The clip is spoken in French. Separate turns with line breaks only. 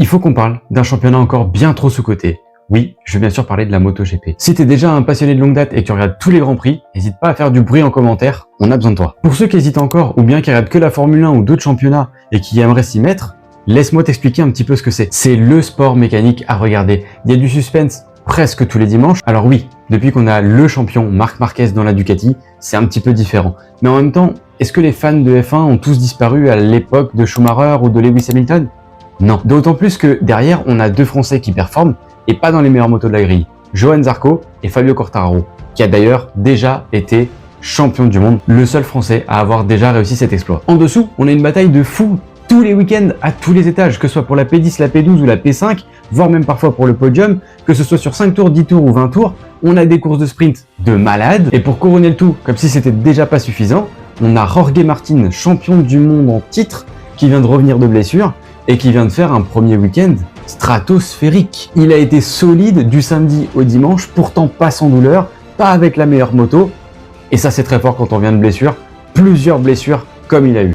il faut qu'on parle d'un championnat encore bien trop sous-coté. Oui, je vais bien sûr parler de la MotoGP. Si t'es déjà un passionné de longue date et que tu regardes tous les grands prix, n'hésite pas à faire du bruit en commentaire, on a besoin de toi. Pour ceux qui hésitent encore, ou bien qui regardent que la Formule 1 ou d'autres championnats et qui aimeraient s'y mettre, laisse-moi t'expliquer un petit peu ce que c'est. C'est le sport mécanique à regarder. Il y a du suspense presque tous les dimanches. Alors oui, depuis qu'on a le champion Marc Marquez dans la Ducati, c'est un petit peu différent. Mais en même temps, est-ce que les fans de F1 ont tous disparu à l'époque de Schumacher ou de Lewis Hamilton? Non. D'autant plus que derrière, on a deux Français qui performent et pas dans les meilleures motos de la grille. Johan Zarco et Fabio Quartararo, qui a d'ailleurs déjà été champion du monde, le seul Français à avoir déjà réussi cet exploit. En dessous, on a une bataille de fous tous les week-ends à tous les étages, que ce soit pour la P10, la P12 ou la P5, voire même parfois pour le podium, que ce soit sur 5 tours, 10 tours ou 20 tours, on a des courses de sprint de malades. Et pour couronner le tout, comme si c'était déjà pas suffisant, on a Jorge Martin, champion du monde en titre, qui vient de revenir de blessure et qui vient de faire un premier week-end stratosphérique. Il a été solide du samedi au dimanche, pourtant pas sans douleur, pas avec la meilleure moto, et ça c'est très fort quand on vient de blessure, plusieurs blessures comme il a eu.